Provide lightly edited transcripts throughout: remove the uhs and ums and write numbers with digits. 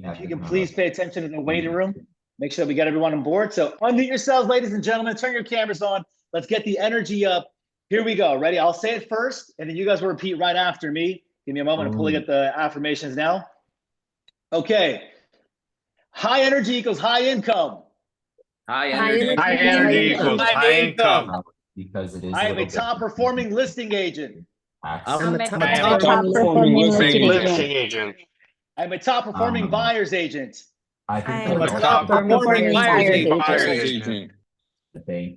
If you can please pay attention in the waiting room, make sure that we got everyone on board. So unmute yourselves, ladies and gentlemen, turn your cameras on. Let's get the energy up. Here we go. Ready? I'll say it first, and then you guys will repeat right after me. Give me a moment. I'm pulling up the affirmations now. Okay. High energy equals high income. High energy equals high income. Because it is. I am a top performing listing agent. I'm a top performing listing agent. I'm a top performing buyer's agent. I'm a top performing buyer's agent.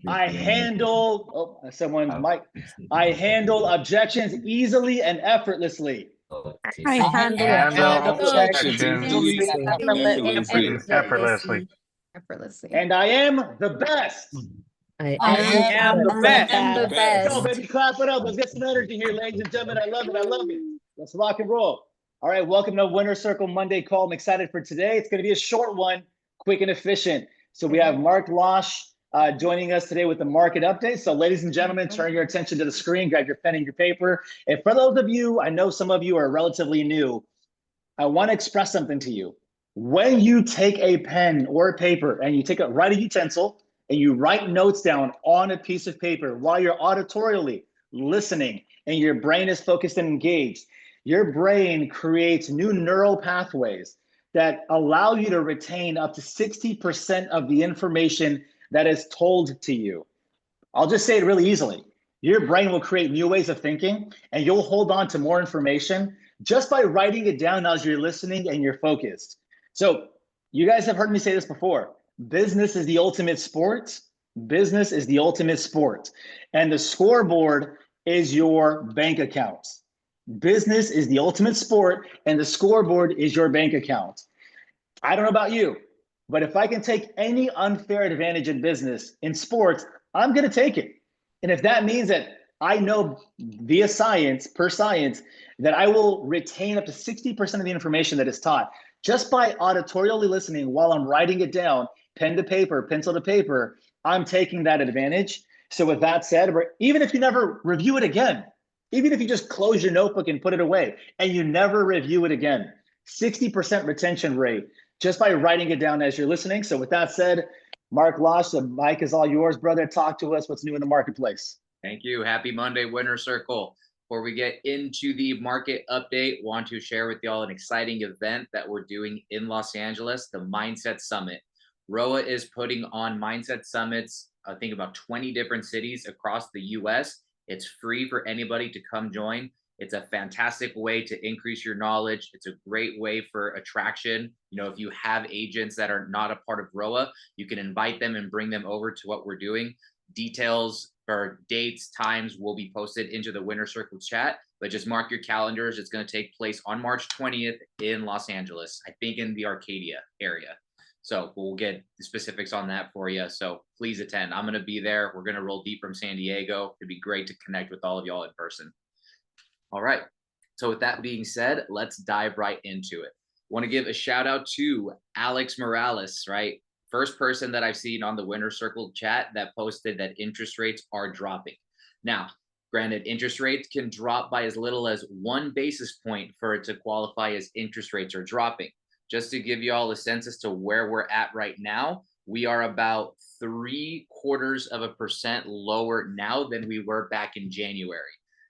I handle I handle objections easily and effortlessly. I handle objections effortlessly. And I am the best. I am the best. Go, baby, clap it up. Let's get some energy here, ladies and gentlemen. I love it. I love it. Let's rock and roll. All right, welcome to Winner Circle Monday call. I'm excited for today. It's going to be a short one, quick and efficient. So we have Mark Losh joining us today with the market update. So ladies and gentlemen, turn your attention to the screen, grab your pen and your paper. And for those of you, I know some of you are relatively new, I want to express something to you. When you take a pen or a paper and you take a writing utensil and you write notes down on a piece of paper while you're auditorially listening and your brain is focused and engaged, your brain creates new neural pathways that allow you to retain up to 60% of the information that is told to you. I'll just say it really easily. Your brain will create new ways of thinking and you'll hold on to more information just by writing it down as you're listening and you're focused. So you guys have heard me say this before. Business is the ultimate sport. Business is the ultimate sport. And the scoreboard is your bank account. Business is the ultimate sport and the scoreboard is your bank account. I don't know about you, but if I can take any unfair advantage in business, in sports, I'm going to take it. And if that means that I know via science, per science, that I will retain up to 60% of the information that is taught just by auditorially listening while I'm writing it down, pen to paper, pencil to paper, I'm taking that advantage. So with that said, even if you never review it again, even if you just close your notebook and put it away and you never review it again, 60% retention rate just by writing it down as you're listening. So with that said, Mark Losh, the mic is all yours, brother. Talk to us. What's new in the marketplace? Thank you. Happy Monday, Winner Circle. Before we get into the market update, want to share with y'all an exciting event that we're doing in Los Angeles, the Mindset Summit. ROA is putting on Mindset Summits, I think about 20 different cities across the US. It's free for anybody to come join. It's a fantastic way to increase your knowledge. It's a great way for attraction. You know, if you have agents that are not a part of ROA, you can invite them and bring them over to what we're doing. Details for dates, times will be posted into the Winner Circle chat, but just mark your calendars. It's going to take place on March 20th in Los Angeles, I think in the Arcadia area. So we'll get the specifics on that for you. So please attend. I'm going to be there. We're going to roll deep from San Diego. It'd be great to connect with all of y'all in person. All right. So with that being said, let's dive right into it. Want to give a shout out to Alex Morales, right? First person that I've seen on the Winner Circle chat that posted that interest rates are dropping. Now, granted, interest rates can drop by as little as 1 basis point for it to qualify as interest rates are dropping. Just to give you all a sense as to where we're at right now, we are about 0.75% lower now than we were back in January.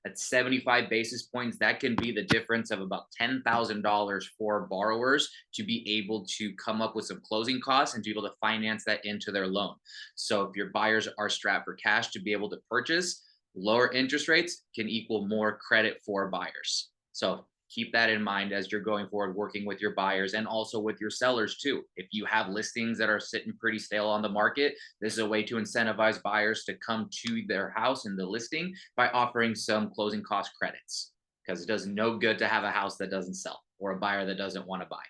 At 75 basis points, that can be the difference of about $10,000 for borrowers to be able to come up with some closing costs and to be able to finance that into their loan. So if your buyers are strapped for cash to be able to purchase, lower interest rates can equal more credit for buyers. So keep that in mind as you're going forward, working with your buyers and also with your sellers too. If you have listings that are sitting pretty stale on the market, this is a way to incentivize buyers to come to their house in the listing by offering some closing cost credits, because it does no good to have a house that doesn't sell or a buyer that doesn't want to buy.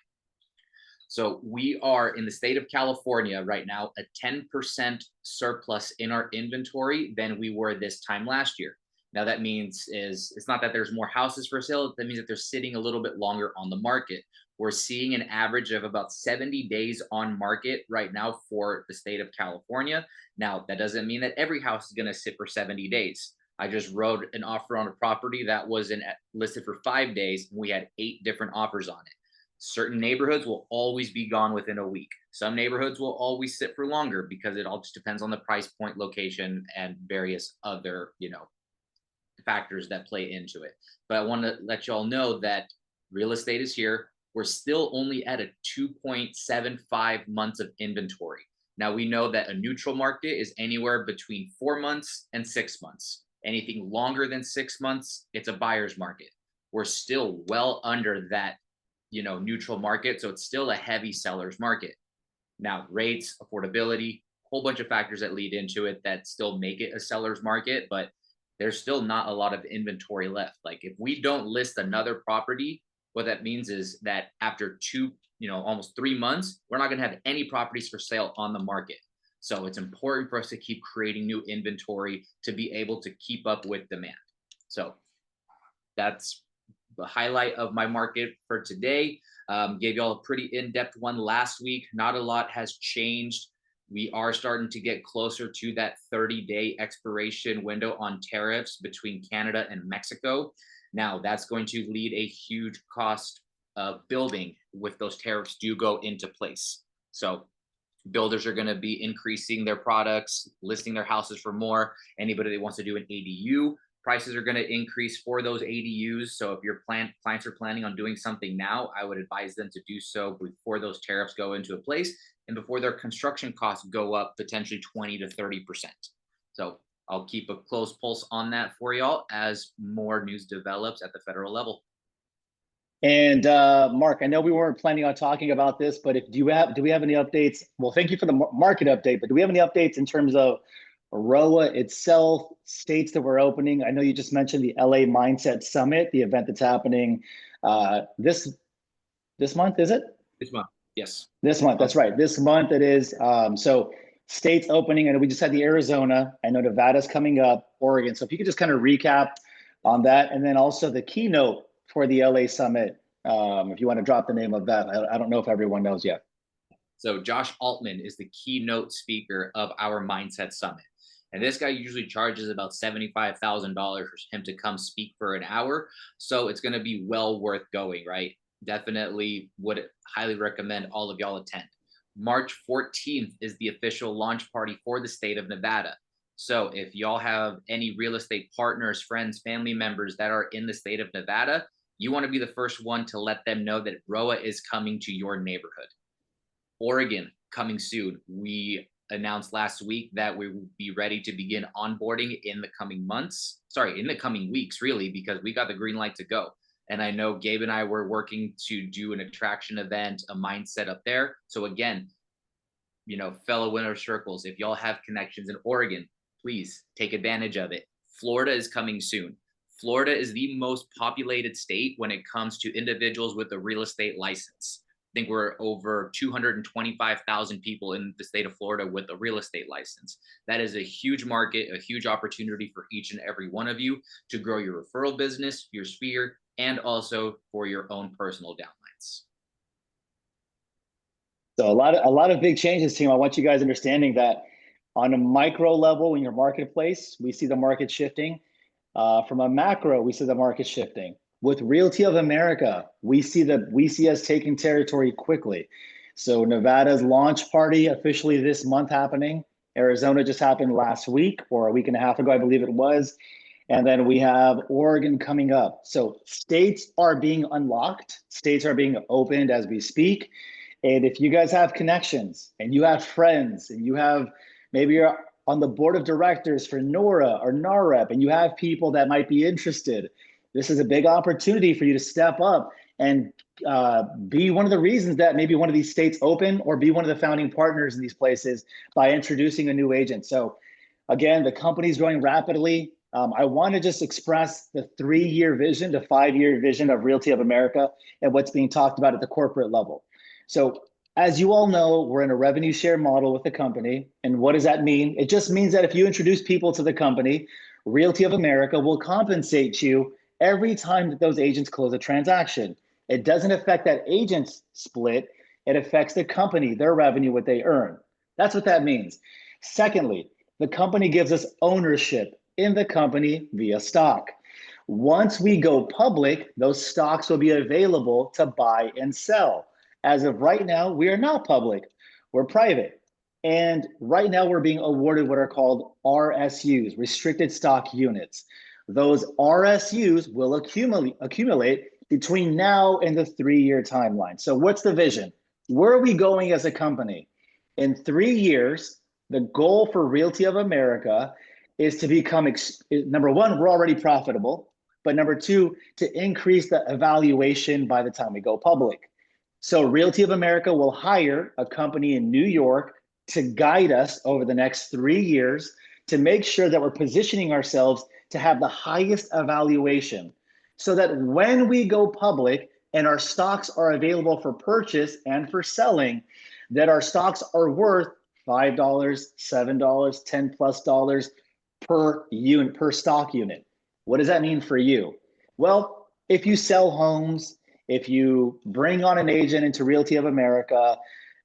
So we are in the state of California right now, a 10% surplus in our inventory than we were this time last year. Now that means it's not that there's more houses for sale. That means that they're sitting a little bit longer on the market. We're seeing an average of about 70 days on market right now for the state of California. Now, that doesn't mean that every house is going to sit for 70 days. I just wrote an offer on a property that was listed for 5 days. And we had 8 different offers on it. Certain neighborhoods will always be gone within a week. Some neighborhoods will always sit for longer because it all just depends on the price point, location, and various other, factors that play into it. But I want to let y'all know that real estate is here. We're still only at a 2.75 months of inventory. Now we know that a neutral market is anywhere between 4 months and 6 months. Anything longer than 6 months, it's a buyer's market. We're still well under that, neutral market. So it's still a heavy seller's market. Now, rates, affordability, whole bunch of factors that lead into it that still make it a seller's market, but there's still not a lot of inventory left. Like if we don't list another property, what that means is that after almost 3 months, we're not going to have any properties for sale on the market. So it's important for us to keep creating new inventory to be able to keep up with demand. So that's the highlight of my market for today. Gave y'all a pretty in-depth one last week. Not a lot has changed. We are starting to get closer to that 30-day expiration window on tariffs between Canada and Mexico. Now, that's going to lead a huge cost of building if those tariffs do go into place. So builders are going to be increasing their products, listing their houses for more. Anybody that wants to do an ADU, prices are going to increase for those ADUs. So if your clients are planning on doing something now, I would advise them to do so before those tariffs go into a place and before their construction costs go up potentially 20 to 30%. So I'll keep a close pulse on that for y'all as more news develops at the federal level. And Mark, I know we weren't planning on talking about this, but do we have any updates? Well, thank you for the market update, but do we have any updates in terms of ROA itself, states that we're opening? I know you just mentioned the LA Mindset Summit, the event that's happening this month, is it? This month, yes. This month, that's right. This month it is. So states opening, and we just had the Arizona. I know Nevada's coming up, Oregon. So if you could just kind of recap on that, and then also the keynote for the LA Summit, if you want to drop the name of that. I don't know if everyone knows yet. So Josh Altman is the keynote speaker of our Mindset Summit. And this guy usually charges about $75,000 for him to come speak for an hour. So it's going to be well worth going, right? Definitely would highly recommend all of y'all attend. March 14th is the official launch party for the state of Nevada. So if y'all have any real estate partners, friends, family members that are in the state of Nevada, you want to be the first one to let them know that ROA is coming to your neighborhood. Oregon coming soon. We announced last week that we will be ready to begin onboarding in the coming weeks, really, because we got the green light to go. And I know Gabe and I were working to do an attraction event, a mindset up there. So again, fellow winner circles, if y'all have connections in Oregon, please take advantage of it. Florida is coming soon. Florida is the most populated state when it comes to individuals with a real estate license. I think we're over 225,000 people in the state of Florida with a real estate license. That is a huge market, a huge opportunity for each and every one of you to grow your referral business, your sphere, and also for your own personal downlines. So a lot of big changes, team. I want you guys understanding that on a micro level in your marketplace, we see the market shifting. From a macro, we see the market shifting. With Realty of America, we see us taking territory quickly. So Nevada's launch party officially this month happening. Arizona just happened last week or a week and a half ago, I believe it was. And then we have Oregon coming up. So states are being unlocked. States are being opened as we speak. And if you guys have connections and you have friends and you have, maybe you're on the board of directors for NORA or NAREP and you have people that might be interested, this is a big opportunity for you to step up and be one of the reasons that maybe one of these states open, or be one of the founding partners in these places by introducing a new agent. So again, the company's growing rapidly. I want to just express the 3-year vision, the 5-year vision of Realty of America and what's being talked about at the corporate level. So as you all know, we're in a revenue share model with the company. And what does that mean? It just means that if you introduce people to the company, Realty of America will compensate you every time that those agents close a transaction. It doesn't affect that agent's split. It affects the company, their revenue, what they earn. That's what that means. Secondly, the company gives us ownership in the company via stock. Once we go public, those stocks will be available to buy and sell. As of right now, we are not public, we're private. And right now we're being awarded what are called RSUs, restricted stock units. Those RSUs will accumulate between now and the 3-year timeline. So what's the vision? Where are we going as a company? In 3 years, the goal for Realty of America is to become, number one, we're already profitable, but number two, to increase the evaluation by the time we go public. So Realty of America will hire a company in New York to guide us over the next 3 years to make sure that we're positioning ourselves to have the highest evaluation so that when we go public and our stocks are available for purchase and for selling, that our stocks are worth $5, $7, $10+ per unit, per stock unit. What does that mean for you? Well, if you sell homes, if you bring on an agent into Realty of America,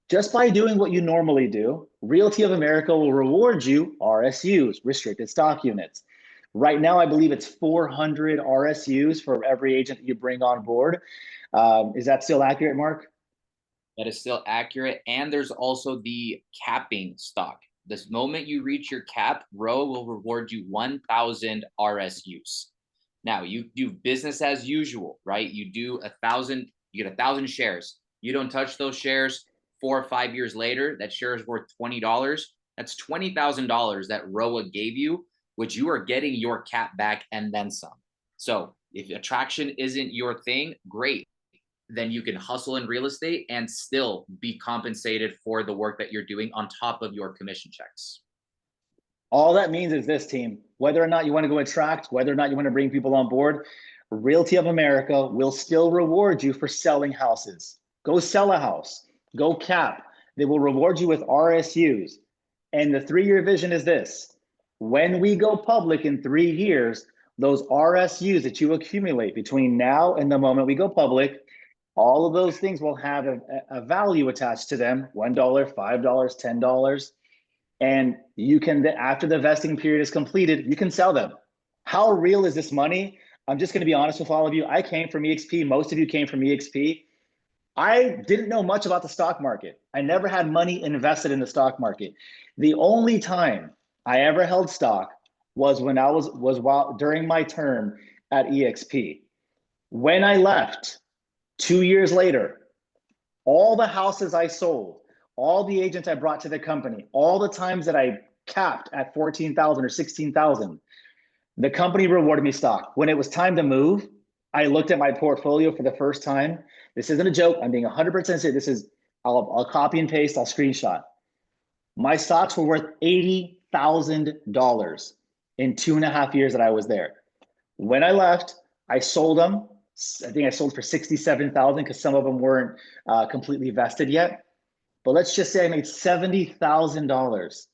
just by doing what you normally do, Realty of America will reward you RSUs, restricted stock units. Right now, I believe it's 400 RSUs for every agent that you bring on board. Is that still accurate, Mark? That is still accurate. And there's also the capping stock. This moment you reach your cap, ROA will reward you 1,000 RSUs. Now you do business as usual, right? You do 1,000, you get 1,000 shares. You don't touch those shares. 4 or 5 years later, that share is worth $20. That's $20,000 that ROA gave you, which you are getting your cap back and then some. So if attraction isn't your thing, great. Then you can hustle in real estate and still be compensated for the work that you're doing on top of your commission checks. All that means is this, team, whether or not you want to go attract, whether or not you want to bring people on board, Realty of America will still reward you for selling houses. Go sell a house, go cap. They will reward you with RSUs. And the 3-year vision is this: when we go public in 3 years, those RSUs that you accumulate between now and the moment we go public, all of those things will have a value attached to them, $1, $5, $10. And you can, after the vesting period is completed, you can sell them. How real is this money? I'm just going to be honest with all of you. I came from EXP. Most of you came from EXP. I didn't know much about the stock market. I never had money invested in the stock market. The only time I ever held stock was when I was during my term at EXP. When I left 2 years later, all the houses I sold, all the agents I brought to the company, all the times that I capped at 14,000 or 16,000, the company rewarded me stock. When it was time to move, I looked at my portfolio for the first time. This isn't a joke. I'm being 100% serious. This is, I'll copy and paste, I'll screenshot. My stocks were worth $80,000 in 2.5 years that I was there. When I left, I sold them. I think I sold for 67,000 because some of them weren't completely vested yet. But let's just say I made $70,000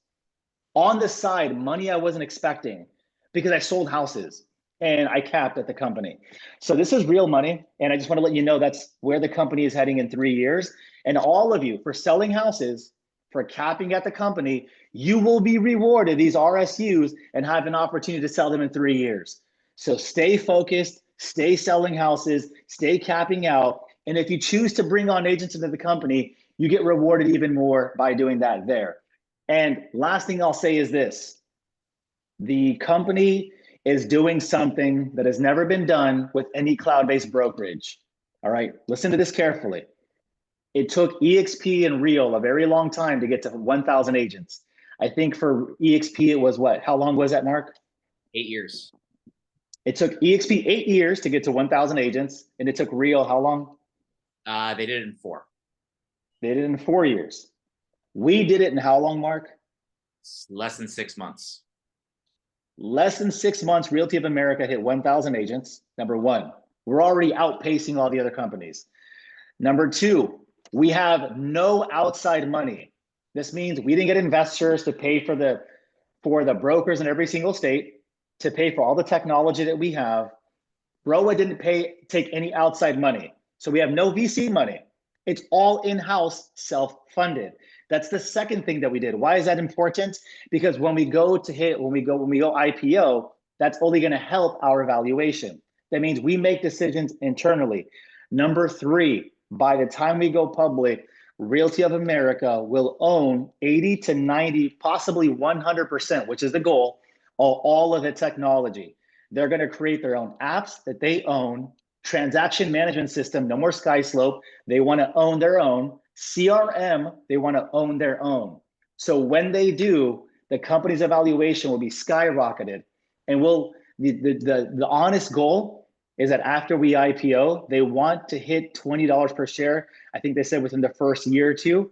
on the side, money I wasn't expecting because I sold houses and I capped at the company. So this is real money. And I just want to let you know that's where the company is heading in 3 years. And all of you, for selling houses, for capping at the company, you will be rewarded these RSUs and have an opportunity to sell them in 3 years. So stay focused, stay selling houses, stay capping out. And if you choose to bring on agents into the company, you get rewarded even more by doing that there. And last thing I'll say is this: the company is doing something that has never been done with any cloud-based brokerage. All right, listen to this carefully. It took EXP and Real a very long time to get to 1,000 agents. I think for EXP, it was what? How long was that, Mark? 8 years. It took EXP 8 years to get to 1,000 agents, and it took Real how long? They did it in 4. They did it in 4 years. We did it in how long, Mark? Less than 6 months. Less than 6 months, Realty of America hit 1,000 agents. Number one, we're already outpacing all the other companies. Number two, we have no outside money. This means we didn't get investors to pay for the brokers in every single state, to pay for all the technology that we have. ROA didn't take any outside money. So we have no VC money. It's all in-house, self-funded. That's the second thing that we did. Why is that important? Because when we go IPO, That's only going to help our valuation. That means we make decisions internally. Number 3, by the time we go public, Realty of America will own 80 to 90, possibly 100%, which is the goal, of all of the technology. They're going to create their own apps that they own, transaction management system, no more SkySlope. They want to own their own. CRM, they want to own their own. So when they do, the company's evaluation will be skyrocketed. And the honest goal is that after we IPO, they want to hit $20 per share. I think they said within the first year or two.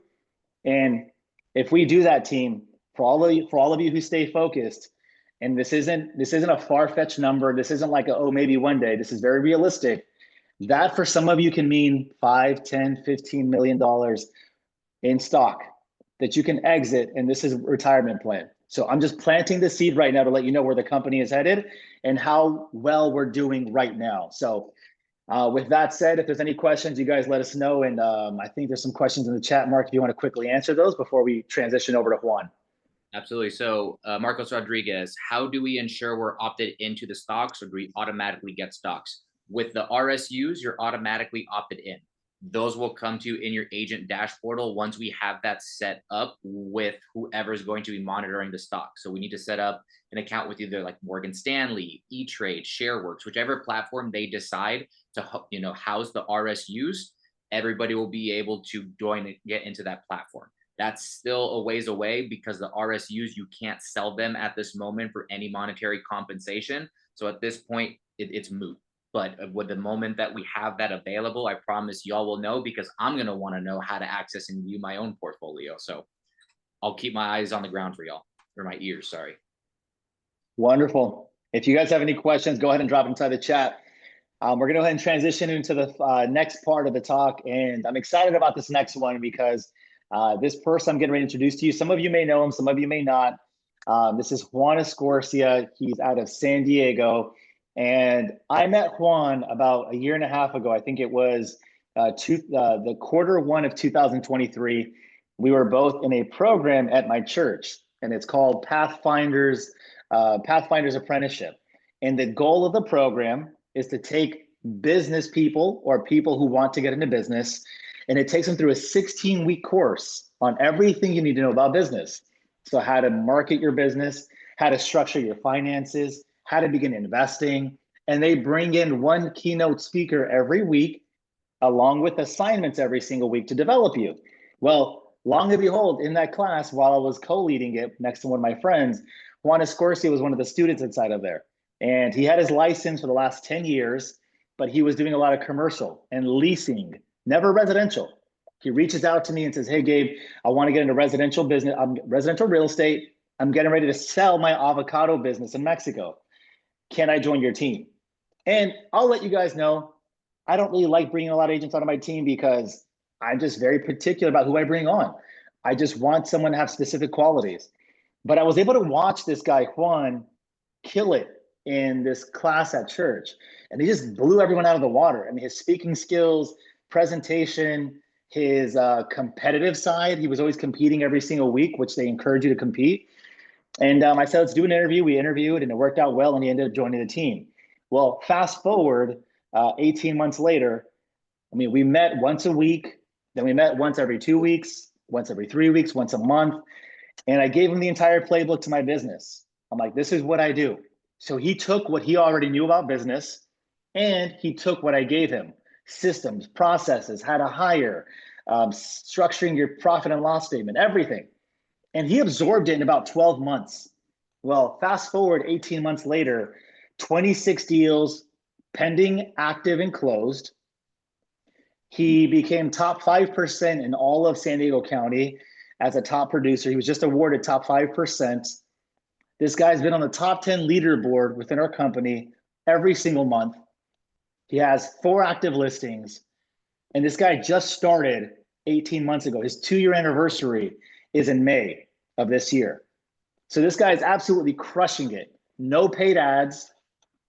And if we do that, team, for all of you who stay focused, and this isn't a far-fetched number. This isn't like maybe one day. This is very realistic. That for some of you can mean $5, 10, $15 million in stock that you can exit, and this is a retirement plan. So I'm just planting the seed right now to let you know where the company is headed and how well we're doing right now. So with that said, if there's any questions, you guys let us know. And I think there's some questions in the chat, Mark, if you want to quickly answer those before we transition over to Juan. Absolutely. So Marcos Rodriguez, how do we ensure we're opted into the stocks, or do we automatically get stocks? With the RSUs, you're automatically opted in. Those will come to you in your agent dashboard once we have that set up with whoever is going to be monitoring the stock. So we need to set up an account with either like Morgan Stanley, E-Trade, ShareWorks, whichever platform they decide to house the RSUs. Everybody will be able to join and get into that platform. That's still a ways away because the RSUs, you can't sell them at this moment for any monetary compensation. So at this point, it's moot. But with the moment that we have that available, I promise y'all will know, because I'm going to want to know how to access and view my own portfolio. So I'll keep my eyes on the ground for y'all, or my ears, sorry. Wonderful. If you guys have any questions, go ahead and drop them inside the chat. We're going to go ahead and transition into the next part of the talk. And I'm excited about this next one because this person I'm getting ready to introduce to you, some of you may know him, some of you may not. This is Juan Escorcia. He's out of San Diego. And I met Juan about a year and a half ago. I think it was the Q1 of 2023. We were both in a program at my church, and it's called Pathfinder's Apprenticeship. And the goal of the program is to take business people or people who want to get into business, and it takes them through a 16-week course on everything you need to know about business. So how to market your business, how to structure your finances, how to begin investing. And they bring in one keynote speaker every week, along with assignments every single week to develop you. Well, long and behold, in that class, while I was co-leading it next to one of my friends, Juan Escorcia was one of the students inside of there. And he had his license for the last 10 years, but he was doing a lot of commercial and leasing, never residential. He reaches out to me and says, "Hey, Gabe, I want to get into residential business. Residential real estate. I'm getting ready to sell my avocado business in Mexico. Can I join your team?" And I'll let you guys know, I don't really like bringing a lot of agents onto my team because I'm just very particular about who I bring on. I just want someone to have specific qualities. But I was able to watch this guy, Juan, kill it in this class at church. And he just blew everyone out of the water. I mean, his speaking skills, presentation, his competitive side, he was always competing every single week, which they encourage you to compete. And I said, let's do an interview. We interviewed and it worked out well, and he ended up joining the team. Well, fast forward 18 months later, I mean, we met once a week, then we met once every 2 weeks, once every 3 weeks, once a month. And I gave him the entire playbook to my business. I'm like, this is what I do. So he took what he already knew about business, and he took what I gave him: systems, processes, how to hire, structuring your profit and loss statement, everything. And he absorbed it in about 12 months. Well, fast forward 18 months later, 26 deals pending, active, and closed. He became top 5% in all of San Diego County as a top producer. He was just awarded top 5%. This guy's been on the top 10 leaderboard within our company every single month. He has 4 active listings. And this guy just started 18 months ago. His 2-year anniversary is in May of this year. So this guy is absolutely crushing it. No paid ads,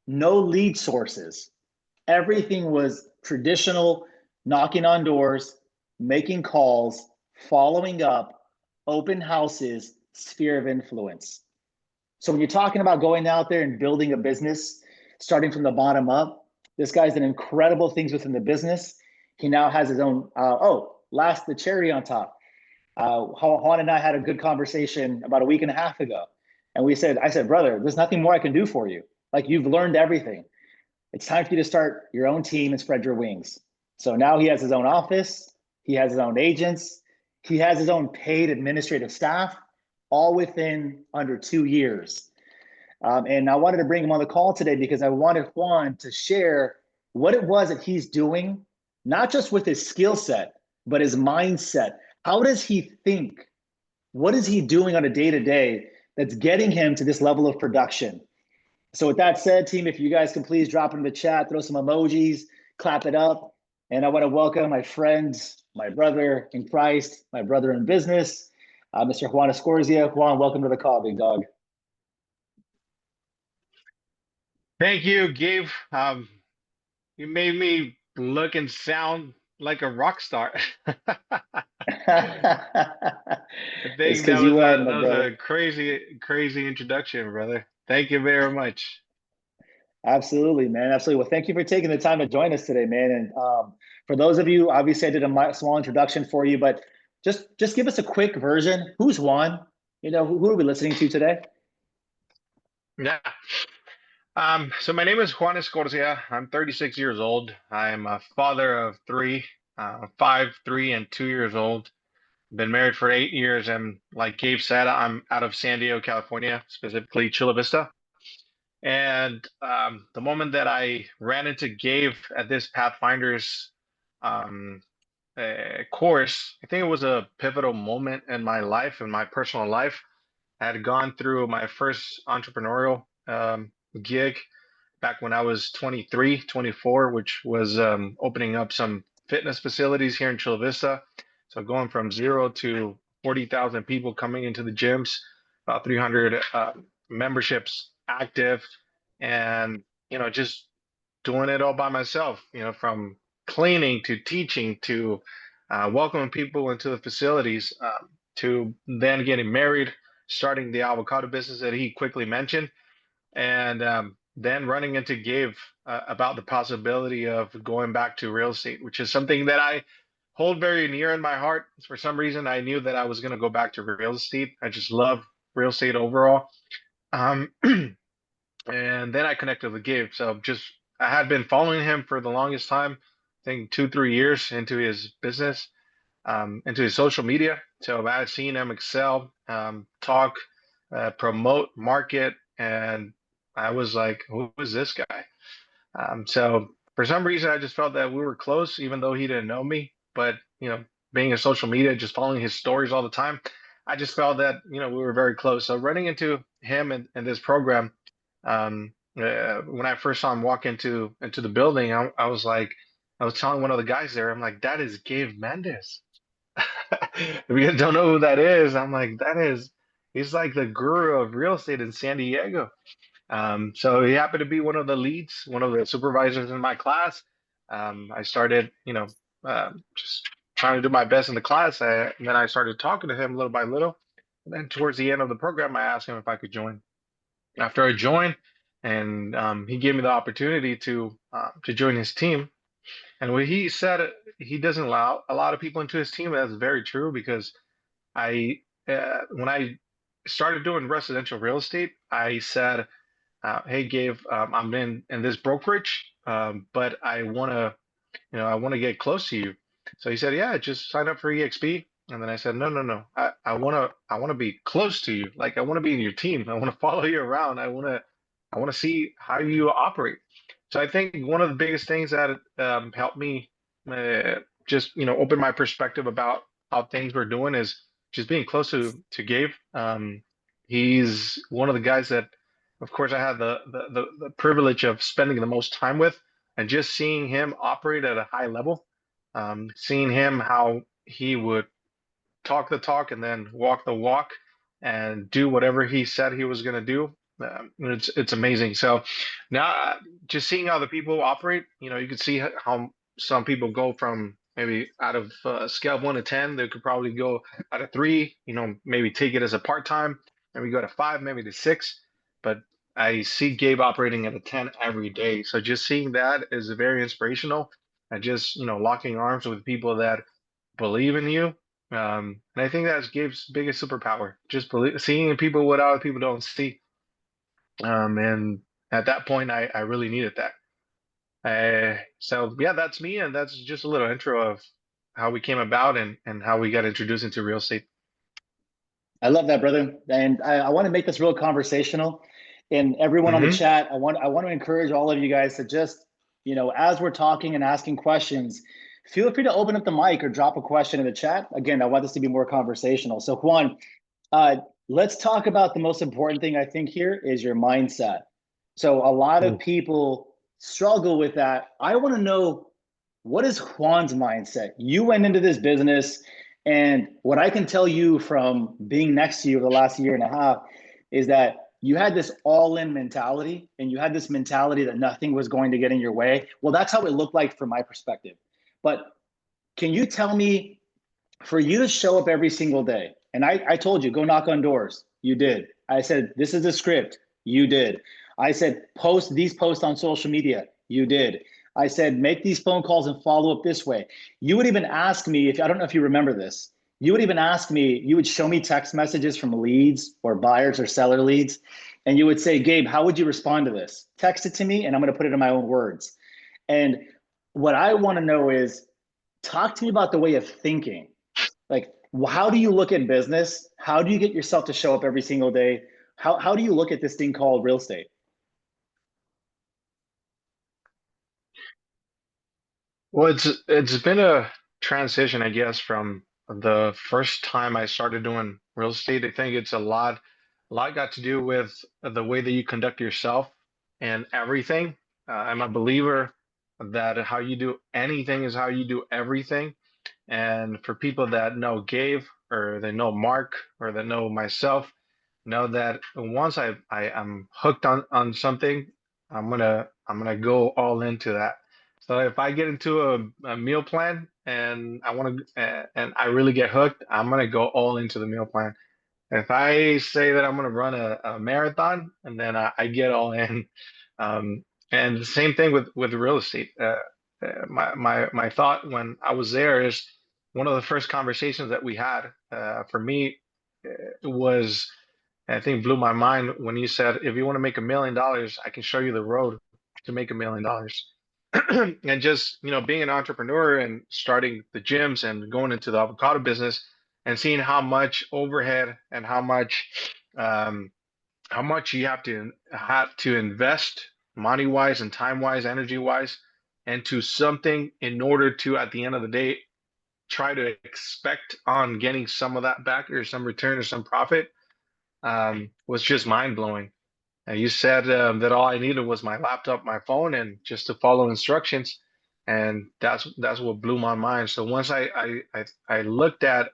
no lead sources. Everything was traditional, knocking on doors, making calls, following up, open houses, sphere of influence. So when you're talking about going out there and building a business, starting from the bottom up, this guy's done incredible things within the business. He now has his own, last, the cherry on top. Juan and I had a good conversation about a week and a half ago. And I said, brother, there's nothing more I can do for you. Like, you've learned everything. It's time for you to start your own team and spread your wings. So now he has his own office. He has his own agents. He has his own paid administrative staff, all within under 2 years. And I wanted to bring him on the call today because I wanted Juan to share what it was that he's doing, not just with his skill set, but his mindset. How does he think? What is he doing on a day-to-day that's getting him to this level of production? So with that said, team, if you guys can please drop in the chat, throw some emojis, clap it up. And I want to welcome my friends, my brother in Christ, my brother in business, Mr. Juan Escorcia. Juan, welcome to the call, big dog. Thank you, Gabe. You made me look and sound like a rock star. I think that was a crazy introduction, brother. Thank you very much. Absolutely, man. Absolutely. Well, thank you for taking the time to join us today, man. And for those of you, obviously I did a small introduction for you, but just give us a quick version. Who's Juan? You know, who are we listening to today? Yeah. So my name is Juan Escorcia. I'm 36 years old. I'm a father of three, 5, 3, and 2 years old. Been married for 8 years, and like Gabe said, I'm out of San Diego, California, specifically Chula Vista. And the moment that I ran into Gabe at this Pathfinders course, I think it was a pivotal moment in my life, in my personal life. I had gone through my first entrepreneurial gig back when I was 23, 24, which was opening up some fitness facilities here in Chula Vista. So going from 0 to 40,000 people coming into the gyms, about 300 memberships active, and just doing it all by myself. From cleaning to teaching to welcoming people into the facilities, to then getting married, starting the avocado business that he quickly mentioned, and then running into Gabe about the possibility of going back to real estate, which is something that I hold very near in my heart. For some reason, I knew that I was going to go back to real estate. I just love real estate overall. And then I connected with Gabe. So I had been following him for the longest time, I think 2-3 years into his business, into his social media. So I had seen him excel, talk, promote, market, and I was like, who is this guy? So for some reason, I just felt that we were close, even though he didn't know me. But, being in social media, just following his stories all the time, I just felt that, we were very close. So running into him in this program, when I first saw him walk into the building, I was telling one of the guys there, I'm like, that is Gabe Mendez. If you guys don't know who that is, I'm like, he's like the guru of real estate in San Diego. So he happened to be one of the leads, one of the supervisors in my class. I started, just trying to do my best in the class. And then I started talking to him little by little. And then towards the end of the program, I asked him if I could join. After I joined, and he gave me the opportunity to join his team. And what he said, he doesn't allow a lot of people into his team. That's very true, because when I started doing residential real estate, I said, hey, Gabe, I'm in this brokerage, but I want to get close to you. So he said, yeah, just sign up for EXP. And then I said, no. I want to be close to you. Like, I want to be in your team. I want to follow you around. I want to see how you operate. So I think one of the biggest things that helped me just open my perspective about how things were doing is just being close to Gabe. He's one of the guys that, of course, I had the privilege of spending the most time with, and just seeing him operate at a high level, seeing him how he would talk the talk and then walk the walk and do whatever he said he was going to do. It's amazing. So now, just seeing how the people operate, you can see how some people go from maybe out of scale of 1 to 10, they could probably go out of 3, maybe take it as a part-time, maybe go to 5, maybe to 6. but I see Gabe operating at a 10 every day. So just seeing that is very inspirational, and just, locking arms with people that believe in you. And I think that's Gabe's biggest superpower, just seeing in people what other people don't see. And at that point, I really needed that. So yeah, that's me, and that's just a little intro of how we came about and how we got introduced into real estate. I love that, brother. And I want to make this real conversational. And everyone on the chat, I want to encourage all of you guys to just, as we're talking and asking questions, feel free to open up the mic or drop a question in the chat. Again, I want this to be more conversational. So Juan, let's talk about the most important thing I think here is your mindset. So a lot of people struggle with that. I want to know, what is Juan's mindset? You went into this business, and what I can tell you from being next to you over the last year and a half is that you had this all-in mentality, and you had this mentality that nothing was going to get in your way. Well, that's how it looked like from my perspective. But can you tell me, for you to show up every single day, and I told you, go knock on doors. You did. I said, this is a script. You did. I said, post these posts on social media. You did. I said, make these phone calls and follow up this way. You would even ask me, I don't know if you remember this, you would even ask me, you would show me text messages from leads or buyers or seller leads. And you would say, Gabe, how would you respond to this? Text it to me and I'm going to put it in my own words. And what I want to know is, talk to me about the way of thinking. Like, how do you look at business? How do you get yourself to show up every single day? How do you look at this thing called real estate? Well, it's been a transition, I guess, from the first time I started doing real estate. I think it's a lot got to do with the way that you conduct yourself and everything. I'm a believer that how you do anything is how you do everything. And for people that know Gabe, or they know Mark, or that know myself, know that once I'm hooked on something, I'm gonna go all into that. So if I get into a meal plan and and I really get hooked, I'm gonna go all into the meal plan. If I say that I'm gonna run a marathon, and then I get all in. And the same thing with real estate. My thought when I was there is, one of the first conversations that we had, for me, was, I think blew my mind when you said, if you want to make $1 million, I can show you the road to make $1 million. And just, being an entrepreneur and starting the gyms and going into the avocado business and seeing how much overhead and um, how much you have to invest money wise and time wise, energy wise, into something in order to, at the end of the day, try to expect on getting some of that back, or some return or some profit, was just mind blowing. And you said, that all I needed was my laptop, my phone, and just to follow instructions, and that's what blew my mind. So once I looked at,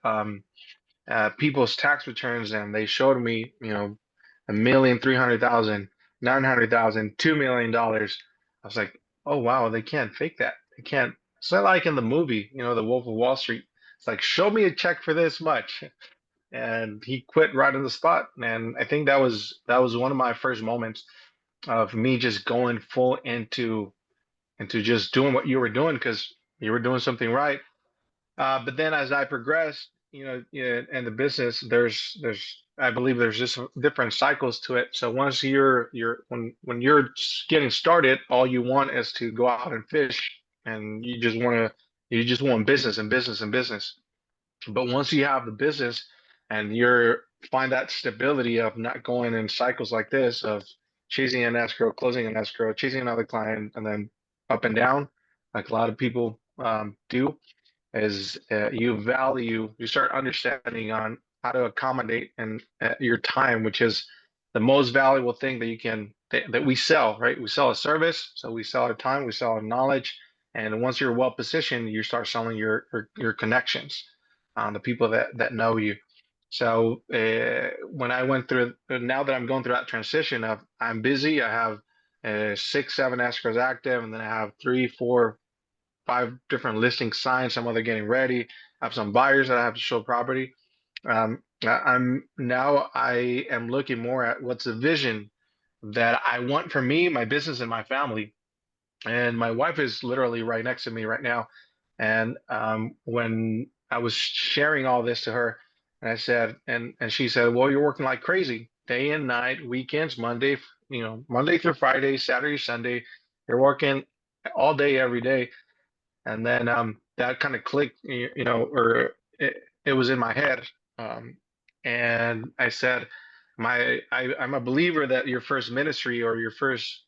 people's tax returns, and they showed me, 1,300,000, 900,000, $2 million, I was like, oh wow, they can't fake that. They can't. It's not like in the movie, The Wolf of Wall Street. It's like, show me a check for this much, and he quit right on the spot. And I think that was one of my first moments of me just going full into just doing what you were doing, because you were doing something right. But then as I progressed, in the business, I believe there's just different cycles to it. So once when you're getting started, all you want is to go out and fish, and you just want business and business and business. But once you have the business, and you're find that stability of not going in cycles like this, of chasing an escrow, closing an escrow, chasing another client, and then up and down, like a lot of people, do, is, you start understanding on how to accommodate and, your time, which is the most valuable thing that we sell, right? We sell a service, so we sell our time, we sell our knowledge, and once you're well positioned, you start selling your connections, the people that know you. So, when I went through, now that I'm going through that transition of, I'm busy, I have, 6, 7 escrows active, and then I have 3, 4, 5 different listings signed. Some other getting ready. I have some buyers that I have to show property. I am looking more at what's the vision that I want for me, my business, and my family. And my wife is literally right next to me right now. And when I was sharing all this to her, and I said, and she said, "Well, you're working like crazy, day and night, weekends, Monday through Friday, Saturday, Sunday. You're working all day, every day." And then that kind of clicked, or it was in my head. Um, and I said, I'm a believer that your first ministry or your first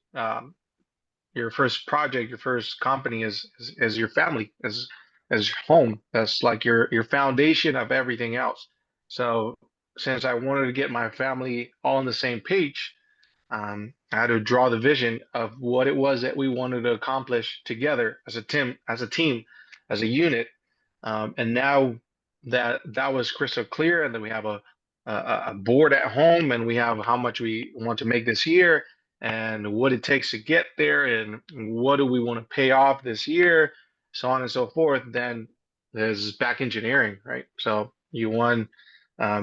project, your first company is your family, as your home. That's like your foundation of everything else. So since I wanted to get my family all on the same page, I had to draw the vision of what it was that we wanted to accomplish together as a team, as a unit. And now that that was crystal clear, and then we have a board at home, and we have how much we want to make this year, and what it takes to get there, and what do we want to pay off this year, so on and so forth. Then there's back engineering, right? So you won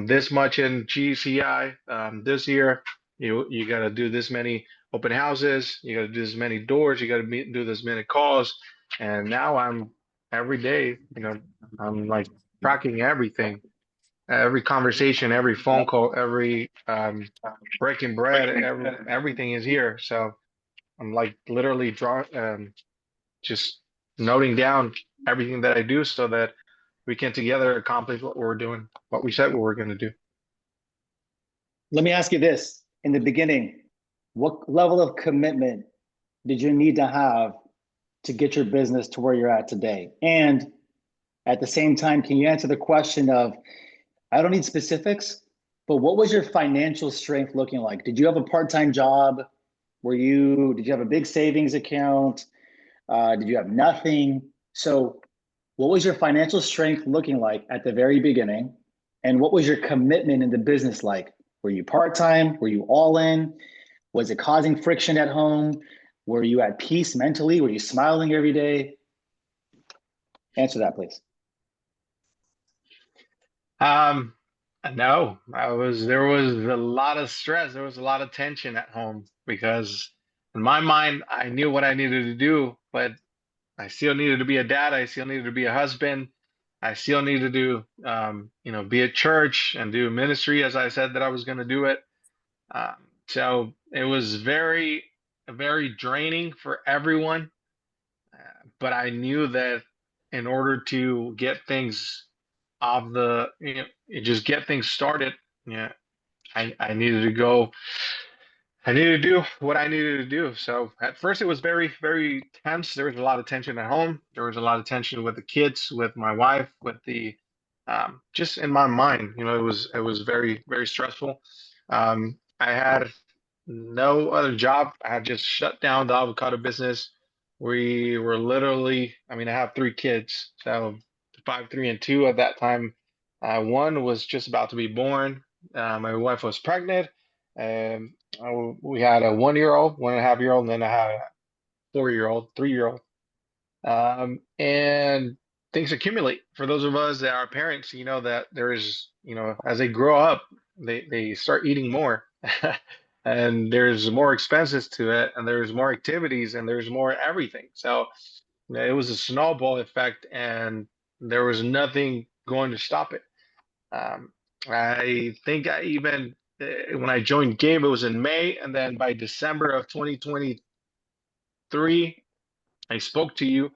this much in GCI this year. You got to do this many open houses. You got to do this many doors. You got to do this many calls. And now I'm every day, I'm like tracking everything, every conversation, every phone call, every breaking bread, everything is here. So I'm like literally just noting down everything that I do so that we can together accomplish what we're doing, what we said we were going to do. Let me ask you this. In the beginning, what level of commitment did you need to have to get your business to where you're at today? And at the same time, can you answer the question of, I don't need specifics, but what was your financial strength looking like? Did you have a part-time job? Did you have a big savings account? Did you have nothing? So what was your financial strength looking like at the very beginning? And what was your commitment in the business like? Were you part-time? Were you all in? Was it causing friction at home? Were you at peace mentally? Were you smiling every day? Answer that, please. No, there was a lot of stress. There was a lot of tension at home because in my mind, I knew what I needed to do, but I still needed to be a dad. I still needed to be a husband. I still needed to be at church and do ministry as I said that I was going to do it. So it was very draining for everyone. But I knew that in order to get things off just get things started, yeah, I needed to go. I needed to do what I needed to do. So at first it was very, very tense. There was a lot of tension at home. There was a lot of tension with the kids, with my wife, with the just in my mind. It was very, very stressful. I had no other job. I had just shut down the avocado business. We were literally, I mean, I have three kids, so 5, 3, and 2 at that time. One was just about to be born. My wife was pregnant. Um, we had a 1-year-old, 1.5-year-old, and then I had a 4-year-old, 3-year-old. And things accumulate. For those of us that are parents, you know that there is, as they grow up, they start eating more. And there's more expenses to it, and there's more activities, and there's more everything. So it was a snowball effect, and there was nothing going to stop it. I think I even when I joined Gabe, it was in May, and then by December of 2023, I spoke to you,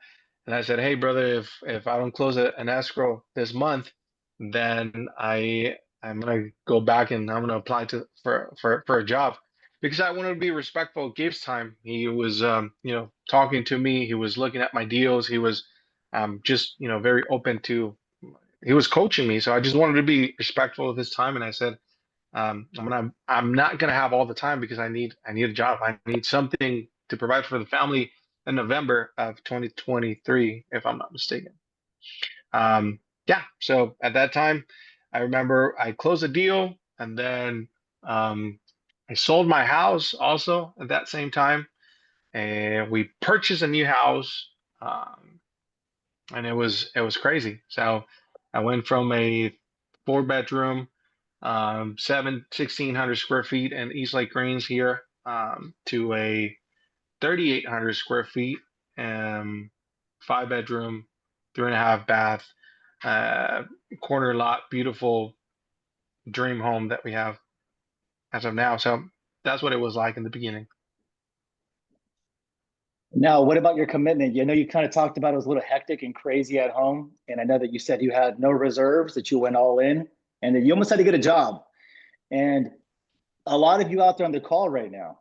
and I said, "Hey, brother, if I don't close an escrow this month, then I'm gonna go back and I'm gonna apply for a job." Because I wanted to be respectful of Gabe's time. He was, talking to me. He was looking at my deals. He was, just, very open to. He was coaching me, so I just wanted to be respectful of his time. And I said, I'm not gonna have all the time because I need a job. I need something to provide for the family in November of 2023, if I'm not mistaken. Yeah, so at that time, I remember I closed a deal, and then I sold my house also at that same time, and we purchased a new house, and it was crazy. So I went from a 4-bedroom, 1,600 square feet in East Lake Greens here, to a 3,800 square feet, 5 bedroom, 3.5 bath, corner lot, beautiful dream home that we have as of now. So that's what it was like in the beginning. Now, what about your commitment? I know you kind of talked about it was a little hectic and crazy at home. And I know that you said you had no reserves, that you went all in, and that you almost had to get a job. And a lot of you out there on the call right now,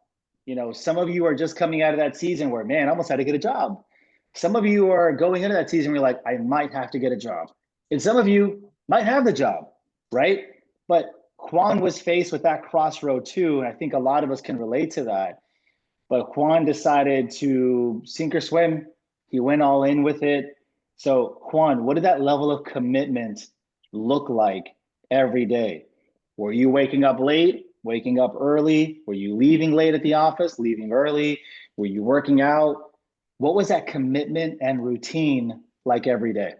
some of you are just coming out of that season where, man, I almost had to get a job. Some of you are going into that season where you're like, I might have to get a job. And some of you might have the job, right? But Juan was faced with that crossroad too. And I think a lot of us can relate to that. But Juan decided to sink or swim. He went all in with it. So Juan, what did that level of commitment look like every day? Were you waking up late, waking up early? Were you leaving late at the office, leaving early? Were you working out? What was that commitment and routine like every day?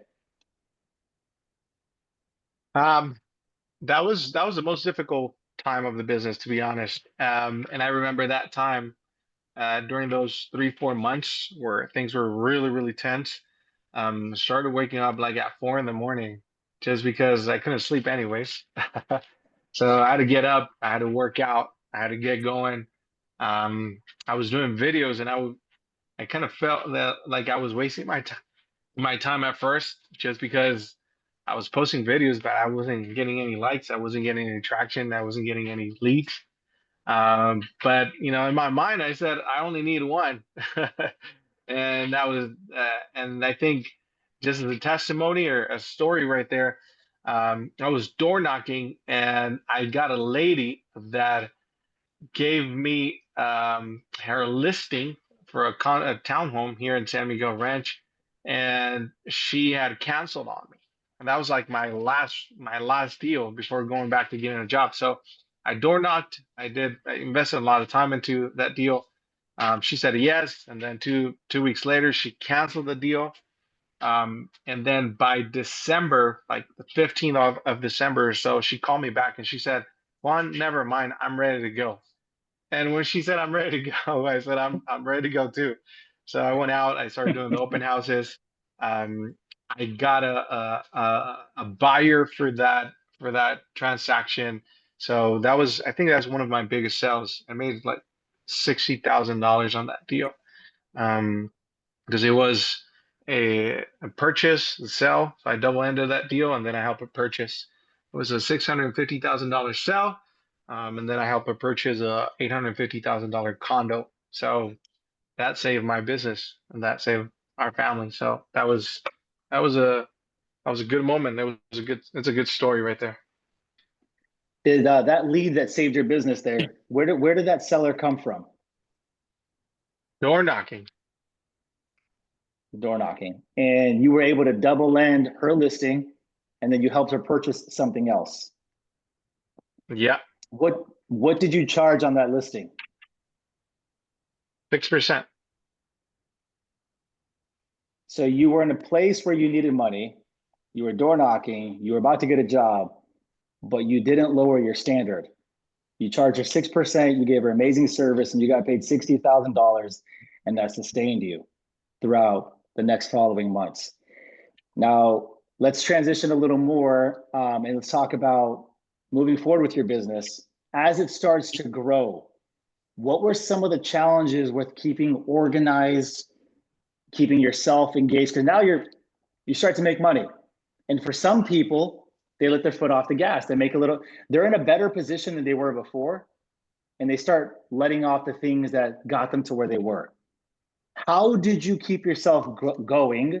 That was the most difficult time of the business, to be honest. And I remember that time during those 3-4 months where things were really, really tense. Started waking up like at 4 in the morning just because I couldn't sleep anyways. So I had to get up, I had to work out, I had to get going. I was doing videos and I kind of felt that like I was wasting my time at first just because I was posting videos, but I wasn't getting any likes, I wasn't getting any traction, I wasn't getting any leads. But in my mind, I said I only need one, and that was, and I think just as a testimony or a story right there, I was door knocking, and I got a lady that gave me her listing for a townhome here in San Miguel Ranch, and she had canceled on me, and that was like my last deal before going back to getting a job. So I door knocked. I invested a lot of time into that deal. She said yes, and then two weeks later, she canceled the deal. And then by December, like the 15th of December or so, she called me back and she said, "Juan, never mind, I'm ready to go." And when she said I'm ready to go, I said I'm ready to go too. So I went out. I started doing the open houses. Um, I got a buyer for that transaction. So I think that's one of my biggest sales. I made like $60,000 on that deal. Because it was a purchase, a sell. So I double ended that deal, and then I helped her purchase. It was a $650,000 sell, and then I helped her purchase a $850,000 condo. So that saved my business, and that saved our family. So that was a good moment. It's a good story right there. Did that lead that saved your business there? Where did that seller come from? Door knocking. Door knocking, and you were able to double land her listing, and then you helped her purchase something else. Yeah, What did you charge on that listing? 6%. So you were in a place where you needed money, you were door knocking, you were about to get a job, but you didn't lower your standard. You charged her 6%, you gave her amazing service, and you got paid $60,000, and that sustained you throughout the next following months. Now, let's transition a little more, and let's talk about moving forward with your business. As it starts to grow, what were some of the challenges with keeping organized, keeping yourself engaged? Because now you start to make money. And for some people, they let their foot off the gas. They're in a better position than they were before, and they start letting off the things that got them to where they were. How did you keep yourself going,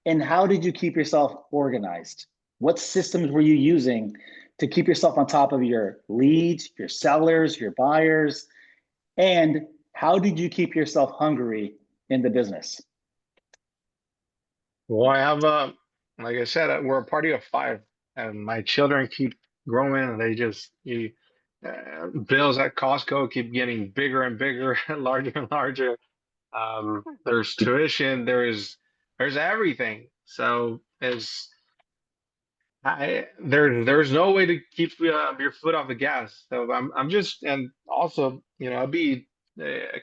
and how did you keep yourself organized? What systems were you using to keep yourself on top of your leads, your sellers, your buyers? And how did you keep yourself hungry in the business? Well, I have like I said, we're a party of five, and my children keep growing, and bills at Costco keep getting bigger and bigger, larger and larger. There's tuition, there's everything. So There's no way to keep your foot off the gas. So I'm just, and also, I'll be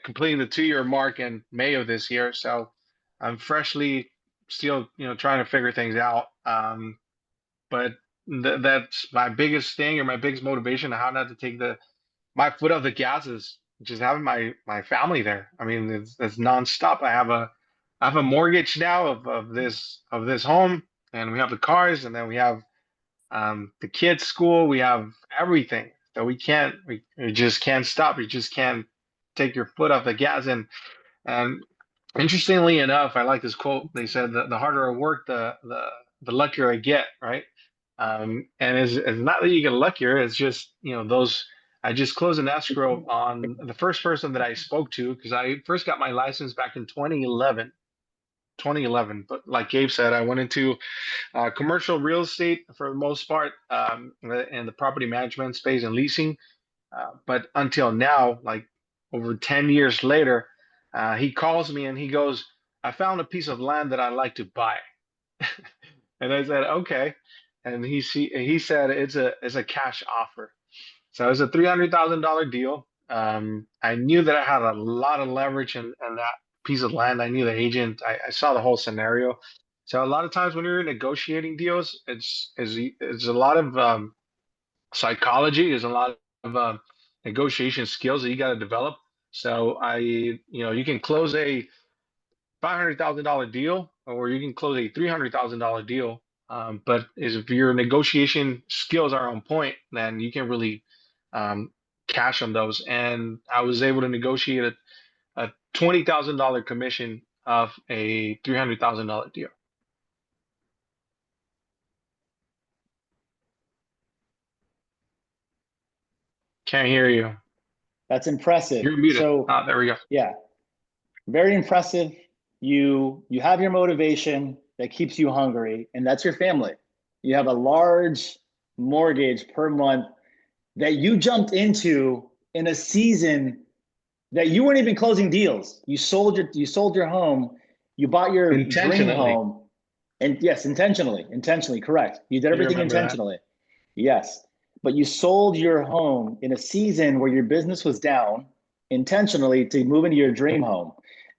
completing the 2-year mark in May of this year. So I'm freshly still, trying to figure things out. But that's my biggest thing, or my biggest motivation of how not to take my foot off the gas, is just having my family there. I mean, it's nonstop. I have a mortgage now of this home, and we have the cars, and then we have the kids' school. We have everything. So we just can't stop. You just can't take your foot off the gas. And interestingly enough, I like this quote. They said that the harder I work, the luckier I get, right? And it's not that you get luckier. It's just, those. I just closed an escrow on the first person that I spoke to, because I first got my license back in 2011. 2011. But like Gabe said, I went into commercial real estate for the most part, in the property management space and leasing. But until now, like over 10 years later, he calls me and he goes, "I found a piece of land that I'd like to buy." And I said, "Okay." And he said it's a cash offer. So it was a $300,000 deal. I knew that I had a lot of leverage in that piece of land. I knew the agent. I saw the whole scenario. So a lot of times when you're negotiating deals, it's a lot of psychology. There's a lot of negotiation skills that you got to develop. So you can close a $500,000 deal, or you can close a $300,000 deal. But if your negotiation skills are on point, then you can really cash on those. And I was able to negotiate a $20,000 commission of a $300,000 deal. Can't hear you. That's impressive. You're muted. So there we go. yeah, very impressive. You have your motivation that keeps you hungry, and that's your family. You have a large mortgage per month that you jumped into in a season that you weren't even closing deals. You sold your home, you bought your dream home. And yes, intentionally, correct. You did everything intentionally. Yes. But you sold your home in a season where your business was down intentionally to move into your dream home.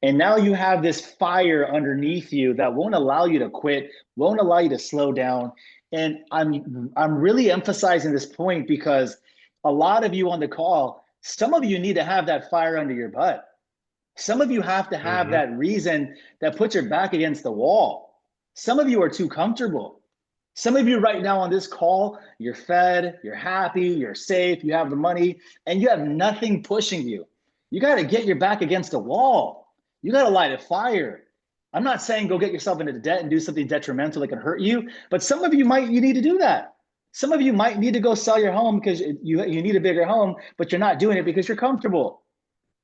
And now you have this fire underneath you that won't allow you to quit, won't allow you to slow down. And I'm really emphasizing this point because a lot of you on the call, some of you need to have that fire under your butt. Some of you have to have that reason that puts your back against the wall. Some of you are too comfortable. Some of you right now on this call, you're fed, you're happy, you're safe, you have the money, and you have nothing pushing you. You got to get your back against the wall. You got to light a fire. I'm not saying go get yourself into debt and do something detrimental that can hurt you, but some of you need to do that. Some of you might need to go sell your home because you need a bigger home, but you're not doing it because you're comfortable.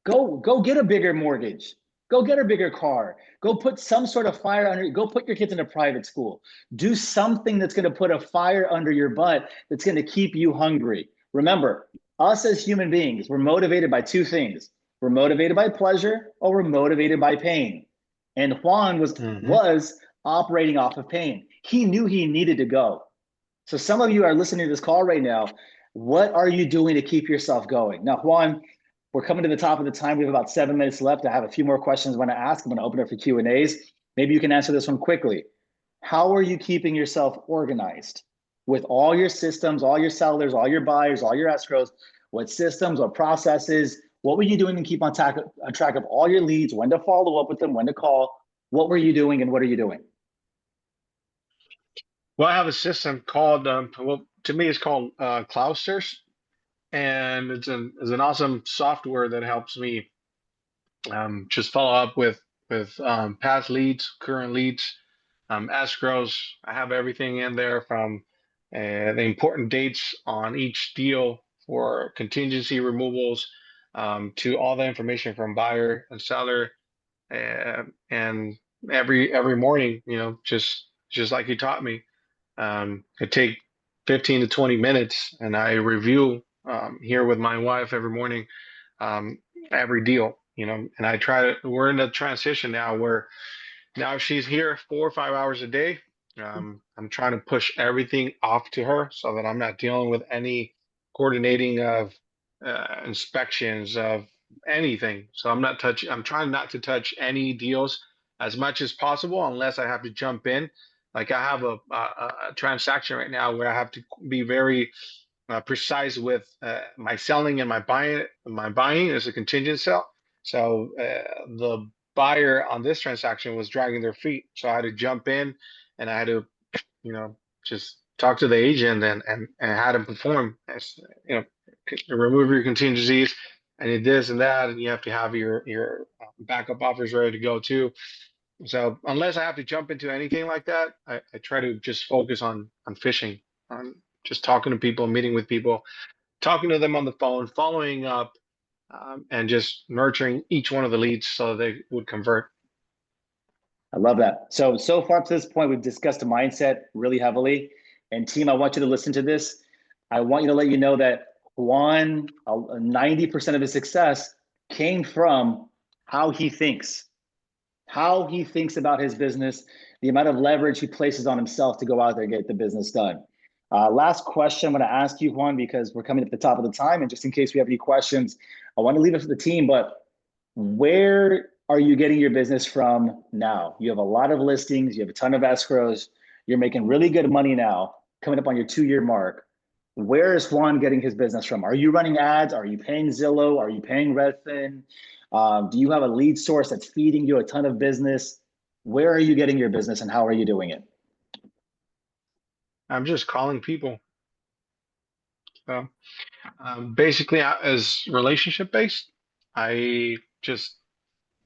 Go get a bigger mortgage. Go get a bigger car. Go put some sort of fire under. Go put your kids in a private school. Do something that's going to put a fire under your butt that's going to keep you hungry. Remember, us as human beings, we're motivated by two things. We're motivated by pleasure, or we're motivated by pain. And Juan was operating off of pain. He knew he needed to go. So some of you are listening to this call right now. What are you doing to keep yourself going? Now, Juan, we're coming to the top of the time. We have about 7 minutes left. I have a few more questions I want to ask. I'm going to open up for Q&As. Maybe you can answer this one quickly. How are you keeping yourself organized with all your systems, all your sellers, all your buyers, all your escrows? What systems, what processes? What were you doing to keep on track of all your leads, when to follow up with them, when to call? What were you doing and what are you doing? Well, I have a system called, to me, it's called Cloudsters. And it's an awesome software that helps me just follow up with past leads, current leads, escrows. I have everything in there from the important dates on each deal for contingency removals, to all the information from buyer and seller, and every morning, just like you taught me, I take 15 to 20 minutes and I review here with my wife every morning, every deal, and we're in a transition now where now she's here 4 or 5 hours a day. I'm trying to push everything off to her so that I'm not dealing with any coordinating of inspections of anything. So I'm trying not to touch any deals as much as possible unless I have to jump in. Like I have a transaction right now where I have to be very precise with my selling and my buying. My buying is a contingent sale. So the buyer on this transaction was dragging their feet. So I had to jump in and I had to, just talk to the agent and had him perform. As, remove your contingencies. I did this and that, and you have to have your backup offers ready to go too. So unless I have to jump into anything like that, I try to just focus on fishing, on just talking to people, meeting with people, talking to them on the phone, following up, and just nurturing each one of the leads so they would convert. I love that. So far up to this point, we've discussed the mindset really heavily. And team, I want you to listen to this. I want you to let you know that Juan, 90% of his success came from how he thinks about his business, the amount of leverage he places on himself to go out there and get the business done. Last question I'm going to ask you, Juan, because we're coming at the top of the time. And just in case we have any questions, I want to leave it for the team. But where are you getting your business from now? You have a lot of listings. You have a ton of escrows. You're making really good money now, coming up on your 2-year mark. Where is Juan getting his business from? Are you running ads? Are you paying Zillow? Are you paying Redfin? Do you have a lead source that's feeding you a ton of business? Where are you getting your business and how are you doing it? I'm just calling people. So, basically, as relationship based, I just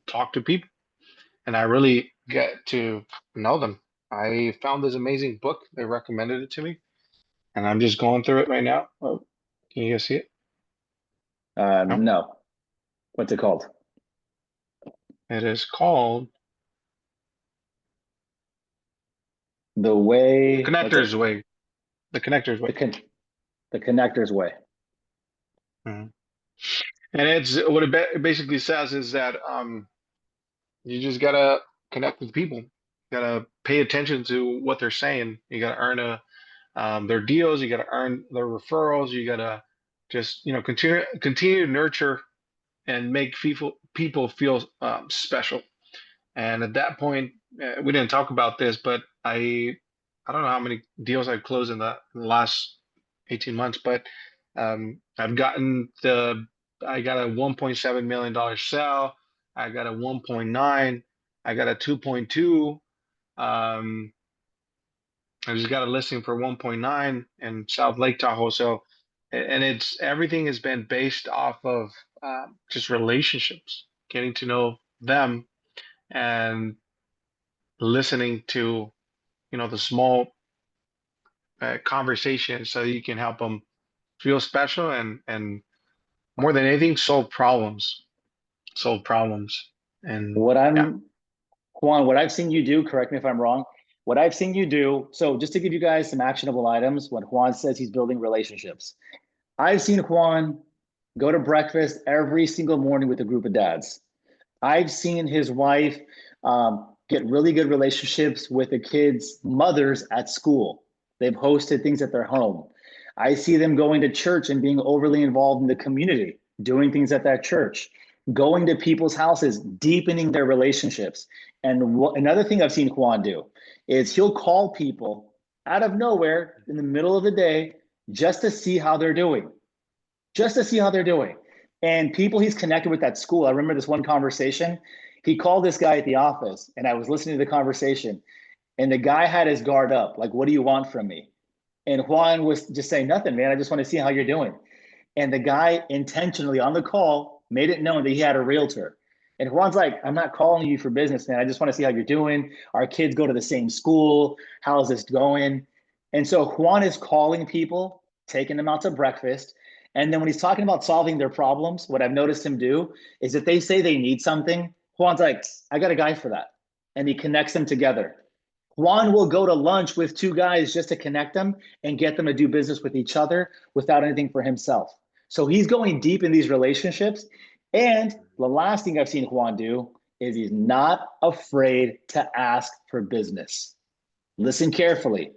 talk to people and I really get to know them. I found this amazing book. They recommended it to me, and I'm just going through it right now. Oh, can you guys see it? No? No. What's it called? It is called The Way. Connector's Way. The Connector's Way. The Connector's Way. Mhm. And it's what it basically says is that you just gotta connect with people. You gotta pay attention to what they're saying. You gotta earn their deals. You gotta earn their referrals. You gotta just continue to nurture and make people feel special. And at that point, we didn't talk about this, but I don't know how many deals I've closed in the last 18 months, but I got a $1.7 million sale. I got a 1.9. I got a 2.2. I just got a listing for 1.9 in South Lake Tahoe. So, and everything has been based off of just relationships, getting to know them and listening to, the small conversations so you can help them feel special and more than anything, solve problems. And yeah. Juan, what I've seen you do, correct me if I'm wrong, what I've seen you do, so just to give you guys some actionable items, when Juan says he's building relationships, I've seen Juan go to breakfast every single morning with a group of dads. I've seen his wife get really good relationships with the kids' mothers at school. They've hosted things at their home. I see them going to church and being overly involved in the community, doing things at that church, going to people's houses, deepening their relationships. And another thing I've seen Juan do is he'll call people out of nowhere in the middle of the day just to see how they're doing, And people he's connected with at school. I remember this one conversation. He called this guy at the office and I was listening to the conversation and the guy had his guard up. Like, what do you want from me? And Juan was just saying, nothing, man. I just want to see how you're doing. And the guy intentionally on the call made it known that he had a realtor. And Juan's like, I'm not calling you for business, man. I just want to see how you're doing. Our kids go to the same school. How's this going? And so Juan is calling people, taking them out to breakfast. And then when he's talking about solving their problems, what I've noticed him do is if they say they need something, Juan's like, I got a guy for that. And he connects them together. Juan will go to lunch with 2 guys just to connect them and get them to do business with each other without anything for himself. So he's going deep in these relationships. And the last thing I've seen Juan do is he's not afraid to ask for business. Listen carefully.